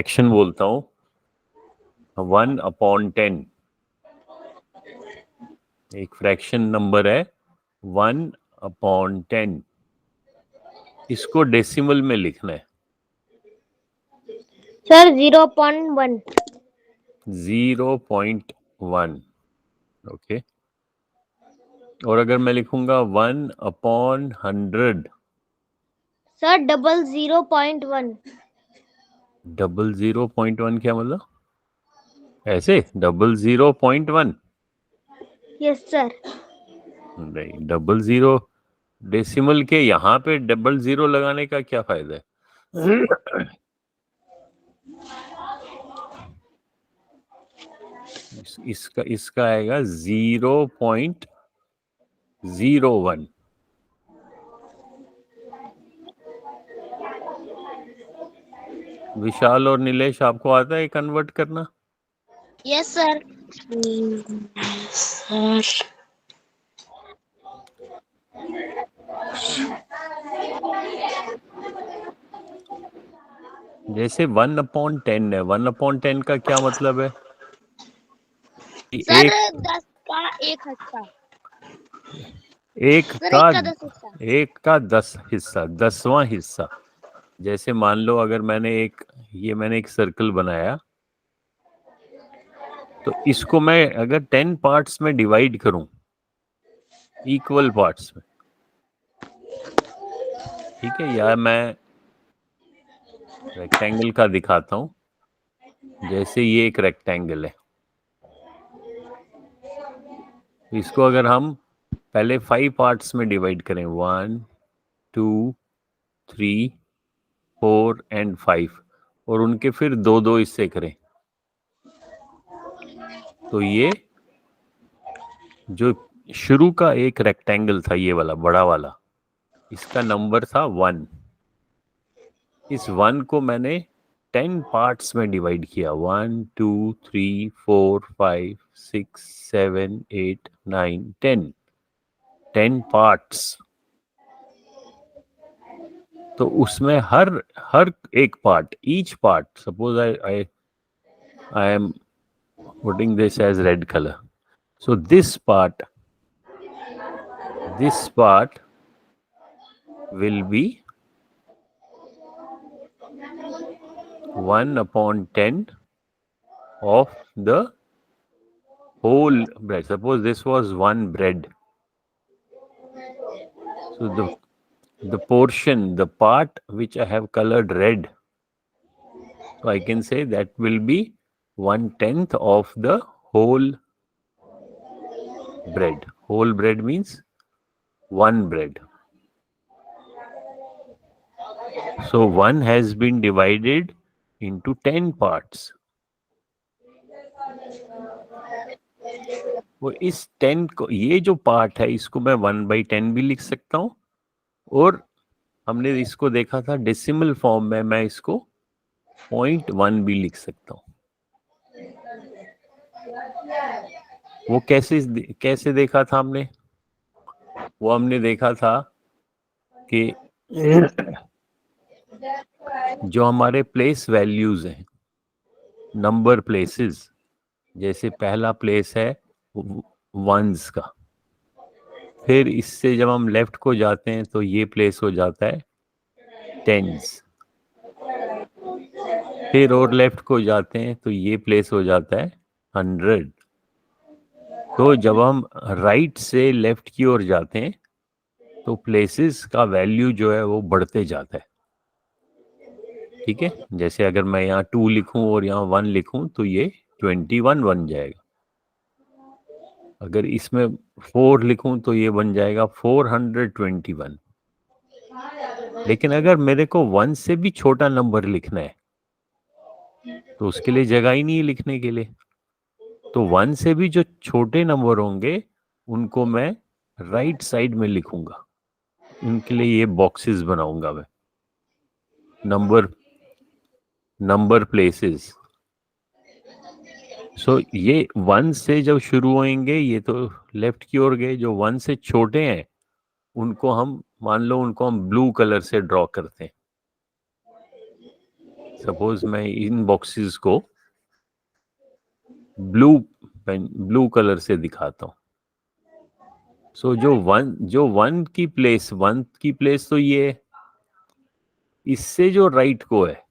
Fraction बोलता हूँ 1/10। एक फ्रैक्शन नंबर है 1/10। इसको डेसिमल में लिखना है सर 0.1। 0.1। ओके। और अगर मैं लिखूंगा 1/100। सर 0.1। 0.1 क्या मतलब? ऐसे 0.1? Yes sir. नहीं, 00 डेसिमल के यहाँ पे 00 लगाने का क्या फायदा है? इसका आएगा 0.01। विशाल और नीलेश, आपको आता है कन्वर्ट करना? Yes sir. जैसे 1/10 है, 1/10 का क्या मतलब है? सर एक 10 का एक हिस्सा। एक सर का 1 का 10 हिस्सा। एक का 10 हिस्सा, 10वां हिस्सा। जैसे मान लो अगर मैंने एक सर्कल बनाया, तो इसको मैं अगर 10 पार्ट्स में डिवाइड करूं, इक्वल पार्ट्स में, ठीक है, या मैं रेक्टेंगल का दिखाता हूं। जैसे ये एक रेक्टेंगल है, तो इसको अगर हम पहले 5 पार्ट्स में डिवाइड करें, 1 2 3 4 एंड 5, और उनके फिर दो दो हिस्से करें, तो ये जो शुरू का एक रेक्टेंगल था, ये वाला बड़ा वाला, इसका नंबर था 1। इस 1 को मैंने 10 पार्ट्स में डिवाइड किया, 1 2 3 4 5 6 7 8 9 10 पार्ट्स। तो उसमें हर हर एक part, each part, suppose I am putting this as red color, so this part will be 1/10 of the whole bread. Suppose this was one bread, so the portion, the part which I have colored red, so I can say that will be 1/10 of the whole bread. Whole bread means one bread. So 1 has been divided into 10 parts. वो इस 10 को, ये जो part है, इसको मैं 1/10 भी लिख सकता हूँ, और हमने इसको देखा था डेसिमल फॉर्म में, मैं इसको 0.1 भी लिख सकता हूँ। वो कैसे देखा था हमने? वो हमने देखा था कि जो हमारे प्लेस वैल्यूज हैं, नंबर प्लेसेस, जैसे पहला प्लेस है वंस का, फिर इससे जब हम लेफ्ट को जाते हैं तो ये प्लेस हो जाता है टेंस, फिर और लेफ्ट को जाते हैं तो ये प्लेस हो जाता है 100। तो जब हम राइट से लेफ्ट की ओर जाते हैं तो प्लेसेस का वैल्यू जो है वो बढ़ते जाता है। ठीक है, जैसे अगर मैं यहाँ 2 लिखूं और यहाँ 1 लिखूं तो ये 21 बन जाएगा। अगर इसमें 4 लिखूं तो ये बन जाएगा 421। लेकिन अगर मेरे को 1 से भी छोटा नंबर लिखना है तो उसके लिए जगह ही नहीं है लिखने के लिए। तो 1 से भी जो छोटे नंबर होंगे उनको मैं राइट साइड में लिखूंगा, उनके लिए ये बॉक्सेस बनाऊंगा मैं, नंबर प्लेसेस। सो ये 1 से जब शुरू होंगे ये तो लेफ्ट की ओर गए, जो 1 से छोटे हैं उनको हम मान लो उनको हम ब्लू कलर से ड्रॉ करते हैं। सपोज मैं इन बॉक्सेस को ब्लू कलर से दिखाता हूँ। सो जो वन की प्लेस तो ये इससे जो राइट को है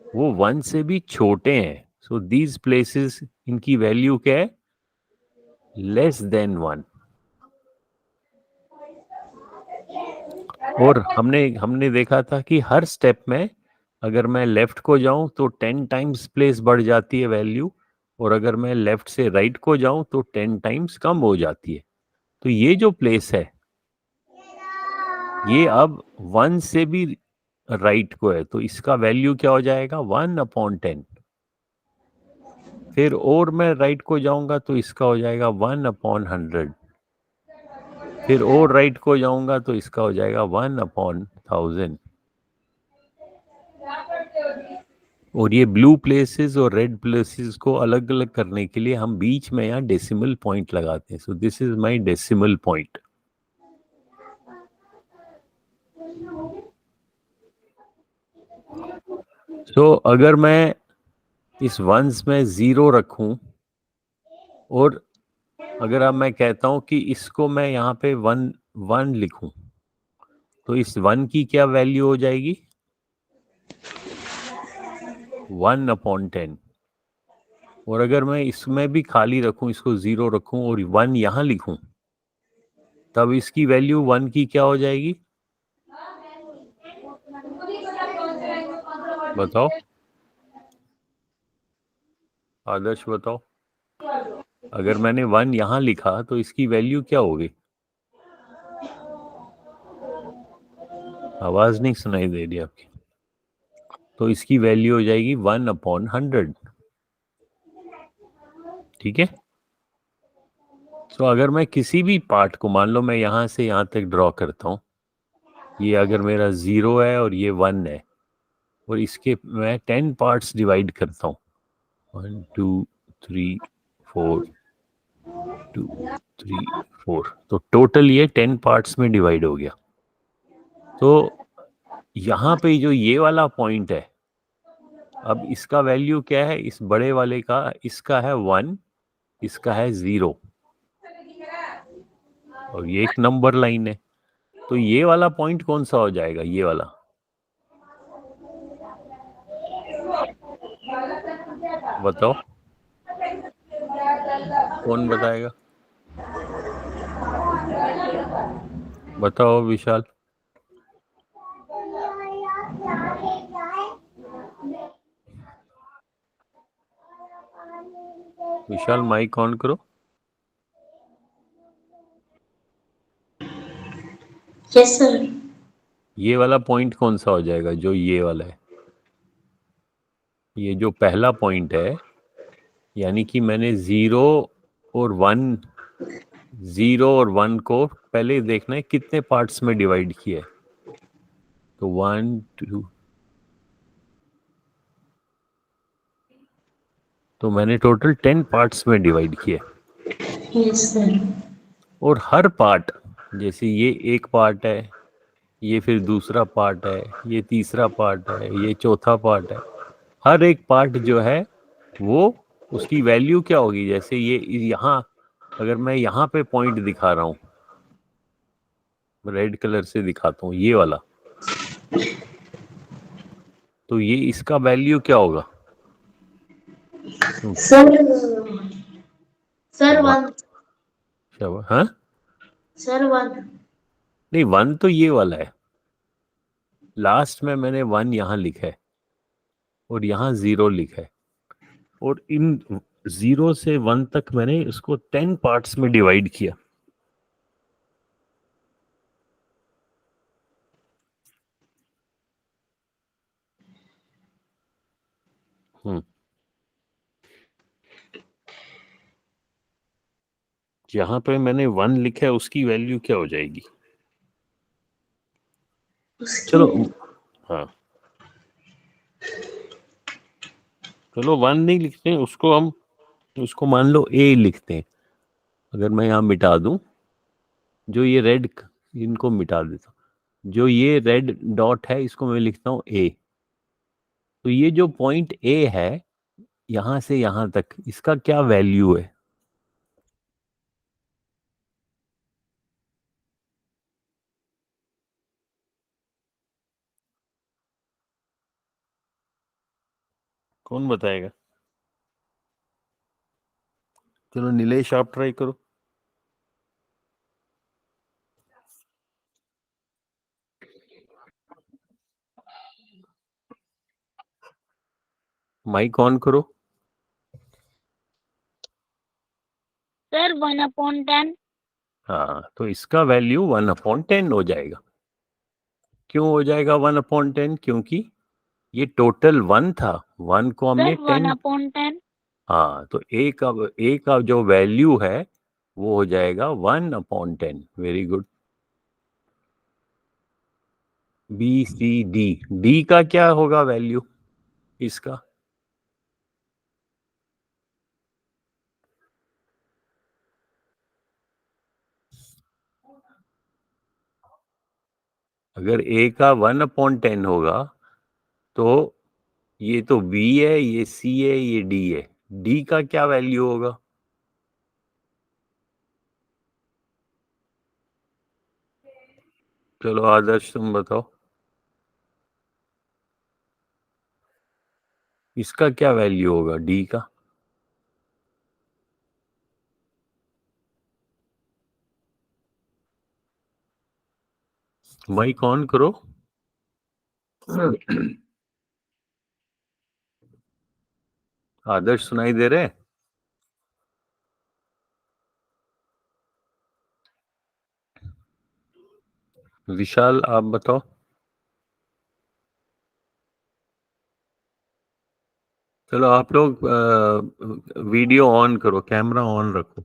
वो वन से भी छोटे हैं। सो दीज प्लेसेस इनकी वैल्यू क्या है? Less than one. और हमने देखा था कि हर स्टेप में अगर मैं लेफ्ट को जाऊं तो 10 टाइम्स प्लेस बढ़ जाती है वैल्यू, और अगर मैं लेफ्ट से राइट को जाऊं तो 10 टाइम्स कम हो जाती है। तो ये जो प्लेस है ये अब वन से भी राइट को है, तो इसका वैल्यू क्या हो जाएगा? 1/10। फिर और मैं राइट को जाऊंगा तो इसका हो जाएगा 1/100। फिर और राइट को जाऊंगा तो इसका हो जाएगा 1/1000। और ये ब्लू प्लेसेस और रेड प्लेसेस को अलग अलग करने के लिए हम बीच में यहाँ डेसिमल पॉइंट लगाते हैं। So this is my decimal point. So अगर मैं इस वंस में 0 रखूं, और अगर अब मैं कहता हूं कि इसको मैं यहाँ पे 1 लिखूं, तो इस 1 की क्या वैल्यू हो जाएगी? 1/10। और अगर मैं इसमें भी खाली रखूं, इसको 0 रखूं और 1 यहाँ लिखूं, तब इसकी वैल्यू 1 की क्या हो जाएगी? बताओ आदर्श, बताओ। अगर मैंने 1 यहाँ लिखा तो इसकी वैल्यू क्या होगी? आवाज नहीं सुनाई दे रही आपकी। तो इसकी वैल्यू हो जाएगी 1/100। ठीक है। तो अगर मैं किसी भी पार्ट को, मान लो मैं यहां से यहां तक ड्रॉ करता हूं, ये अगर मेरा 0 है और ये 1 है, और इसके मैं 10 पार्ट्स डिवाइड करता हूं, 1 2 3 4 2 3 4, तो टोटल ये 10 पार्ट्स में डिवाइड हो गया। तो यहाँ पे जो ये वाला पॉइंट है, अब इसका वैल्यू क्या है? इस बड़े वाले का, इसका है 1, इसका है 0, और ये एक नंबर लाइन है। तो ये वाला पॉइंट कौन सा हो जाएगा? ये वाला। बताओ, कौन बताएगा? बताओ विशाल। विशाल माइक ऑन करो। Yes sir. ये वाला पॉइंट कौन सा हो जाएगा? जो ये वाला है, ये जो पहला पॉइंट है, यानी कि मैंने 0 और 1 को पहले देखना है कितने पार्ट्स में डिवाइड किया है। तो 1 2, तो मैंने टोटल 10 पार्ट्स में डिवाइड किया। Yes sir. और हर पार्ट, जैसे ये एक पार्ट है, ये फिर दूसरा पार्ट है, ये तीसरा पार्ट है, ये चौथा पार्ट है, हर एक पार्ट जो है वो उसकी वैल्यू क्या होगी? जैसे ये यहाँ, अगर मैं यहाँ पे पॉइंट दिखा रहा हूँ, रेड कलर से दिखाता हूँ ये वाला, तो ये इसका वैल्यू क्या होगा? Sir sir 1। हाँ, सर 1। नहीं 1 तो ये वाला है, लास्ट में मैंने 1 यहाँ लिखा है और यहाँ 0 लिखा है, और इन 0 से 1 तक मैंने इसको 10 पार्ट्स में डिवाइड किया। जहां पे मैंने 1 लिखा है उसकी वैल्यू क्या हो जाएगी? चलो, हाँ, चलो 1 नहीं लिखते हैं उसको, हम उसको मान लो ए लिखते हैं। अगर मैं यहाँ मिटा दूं, जो ये रेड, इनको मिटा देता हूँ, जो ये रेड डॉट है इसको मैं लिखता हूँ ए। तो ये जो पॉइंट ए है यहां से यहां तक, इसका क्या वैल्यू है? कौन बताएगा? चलो नीलेश आप ट्राई करो। माइक ऑन करो। सर 1/10। हाँ, तो इसका वैल्यू 1/10 हो जाएगा। क्यों हो जाएगा 1/10? क्योंकि ये टोटल 1 था, 1 को हमने सर 10। 1/10। हाँ, तो ए का जो वैल्यू है वो हो जाएगा 1/10। Very good. B C D, D का क्या होगा वैल्यू इसका? अगर ए का 1/10 होगा तो ये तो बी है, ये सी है, ये डी है। डी का क्या वैल्यू होगा? चलो आदर्श तुम बताओ, इसका क्या वैल्यू होगा डी का? माइक ऑन करो। आदर्श सुनाई दे रहे? विशाल आप बताओ। चलो आप लोग वीडियो ऑन करो, कैमरा ऑन रखो।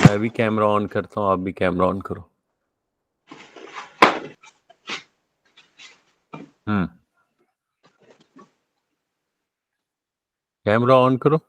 मैं भी कैमरा ऑन करता हूँ, आप भी कैमरा ऑन करो। कैमरा ऑन करो।